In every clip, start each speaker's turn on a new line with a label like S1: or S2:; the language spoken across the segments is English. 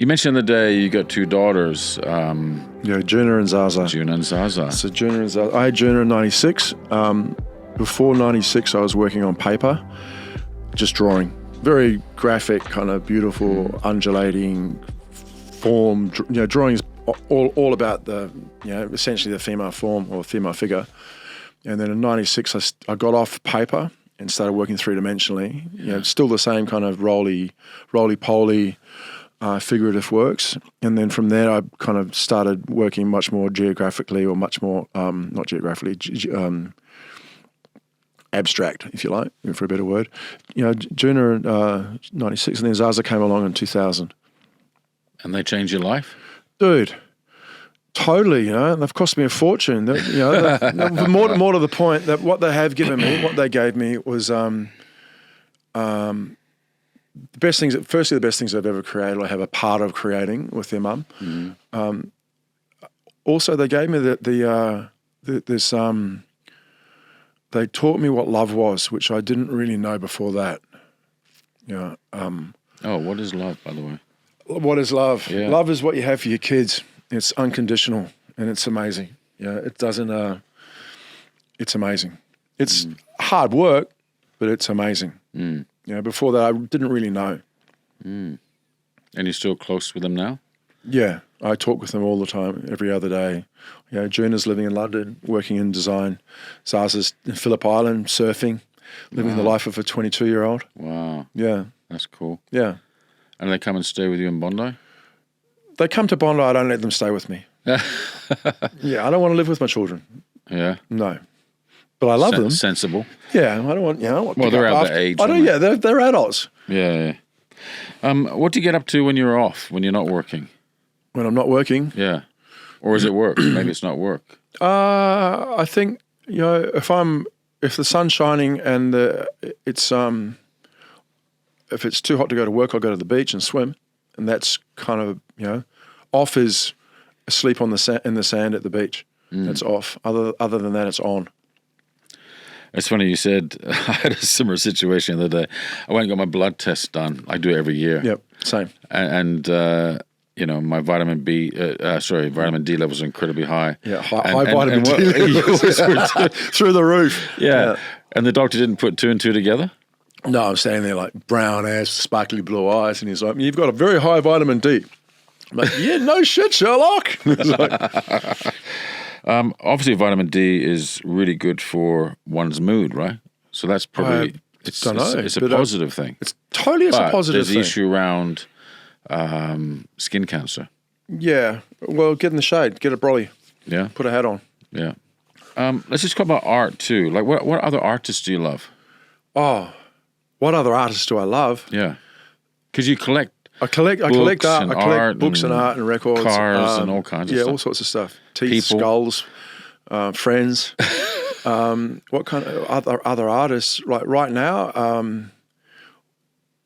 S1: You mentioned the day you got two daughters.
S2: Juna and Zaza.
S1: Juna and Zaza.
S2: So Juna and Zaza. I had Juna in 96. Before 96, I was working on paper, just drawing. Very graphic, kind of beautiful, undulating form. Drawing is all about essentially the female form or female figure. And then in 96, I got off paper and started working three-dimensionally. Still the same kind of roly-poly figurative works. And then from there, I kind of started working much more geographically, or much more, not geographically, abstract, if you like, for a better word. Juna in 96, and then Zaza came along in 2000.
S1: And they changed your life?
S2: Dude, totally, they've cost me a fortune. More to the point, that what they have given me, what they gave me was the best things I've ever created, or have a part of creating with their mum. Mm-hmm. Also, they gave me they taught me what love was, which I didn't really know before that.
S1: What is love, by the way?
S2: What is love?
S1: Yeah.
S2: Love is what you have for your kids. It's unconditional, and it's amazing. It doesn't. It's amazing. It's hard work, but it's amazing. Mm. Before that, I didn't really know.
S1: Mm. And you're still close with them now?
S2: Yeah, I talk with them all the time, every other day. Juna's living in London, working in design. Zaza's in Phillip Island, surfing, living the life of a 22-year-old.
S1: Wow.
S2: Yeah.
S1: That's cool.
S2: Yeah.
S1: And they come and stay with you in Bondi?
S2: They come to Bondi, I don't let them stay with me. I don't want to live with my children.
S1: Yeah?
S2: No. But I love them.
S1: Sensible.
S2: Yeah, I don't want,
S1: well, they're out of age.
S2: They're adults.
S1: Yeah. What do you get up to when you're off, when you're not working?
S2: When I'm not working?
S1: Yeah. Or is it work? Maybe it's not work.
S2: I think, if the sun's shining and if it's too hot to go to work, I'll go to the beach and swim. And that's kind of, off is asleep in the sand at the beach. That's off. Other than that, it's on.
S1: It's funny you said, I had a similar situation the other day. I went and got my blood test done. I do it every year.
S2: Yep, same.
S1: And my vitamin D levels are incredibly high.
S2: Yeah, high vitamin D levels through the roof.
S1: Yeah. And the doctor didn't put two and two together?
S2: No, I'm standing there like brown ass, sparkly blue eyes, and he's like, "You've got a very high vitamin D." I'm like, "Yeah, no shit, Sherlock."
S1: Obviously, vitamin D is really good for one's mood, right? So that's probably it's a positive thing.
S2: It's totally a positive thing.
S1: There's the issue around skin cancer.
S2: Yeah, well, get in the shade, get a brolly.
S1: Yeah,
S2: put a hat on.
S1: Yeah. Let's just talk about art too. Like, what other artists do you love?
S2: Oh, what other artists do I love?
S1: Yeah, because you collect.
S2: I collect art. I collect books and art and records,
S1: cars and all kinds of stuff.
S2: Yeah, all sorts of stuff. Teeth, skulls, friends. What kind of other artists? Like right now,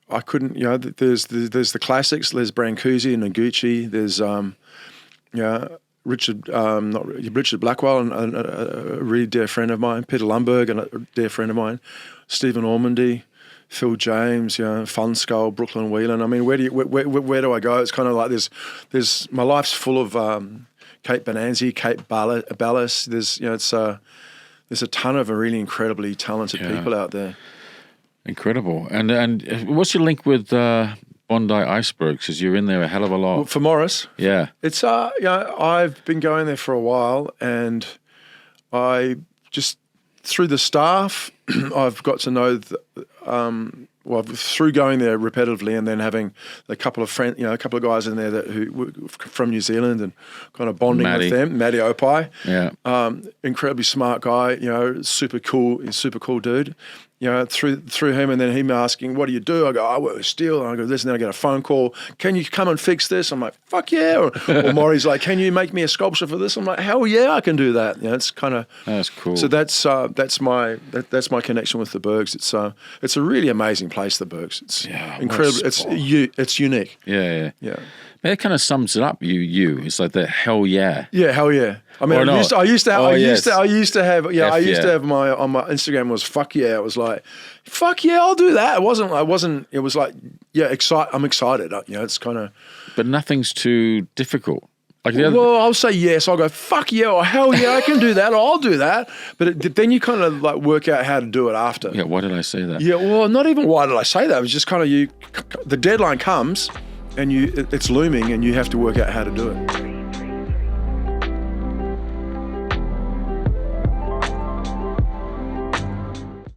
S2: I couldn't. There's the classics. There's Brancusi and Noguchi. There's Richard Blackwell and a really dear friend of mine. Peter Lundberg and a dear friend of mine. Stephen Ormandy. Phil James, Fun Skull, Brooklyn Whelan. I mean, where do I go? It's kind of like there's my life's full of Kate Bonanzi, Kate Ballas. There's a ton of really incredibly talented people out there. Incredible.
S1: And what's your link with Bondi Icebergs? Because you're in there a hell of a lot.
S2: Well, for Morris,
S1: yeah.
S2: It's I've been going there for a while, and I just through the staff, I've got to know. Through going there repetitively and then having a couple of friends, a couple of guys in there who were from New Zealand and kind of bonding with them. Matty Opai, incredibly smart guy, super cool dude. Through him, and then him asking, "What do you do?" I go, "I work with steel." And I go, "This," and then I get a phone call. "Can you come and fix this?" I'm like, "Fuck yeah!" Or Maury's like, "Can you make me a sculpture for this?" I'm like, "Hell yeah, I can do that." It's kind of
S1: that's cool.
S2: So that's my connection with the Bergs. It's a really amazing place, the Bergs. It's incredible. It's unique.
S1: Yeah. It kind of sums it up. It's like the hell yeah.
S2: Yeah, hell yeah. I mean, I used to have my on my Instagram was fuck yeah. It was like, fuck yeah, I'll do that. It was like, yeah, I'm excited. It's kind of,
S1: But nothing's too difficult. Like
S2: well, I'll say yes. I'll go, fuck yeah, or hell yeah, I can do that, or I'll do that. But then you kind of like work out how to do it after.
S1: Yeah, why did I say that?
S2: Yeah, well, not even why did I say that. It was just kind of the deadline comes and it's looming and you have to work out how to do it.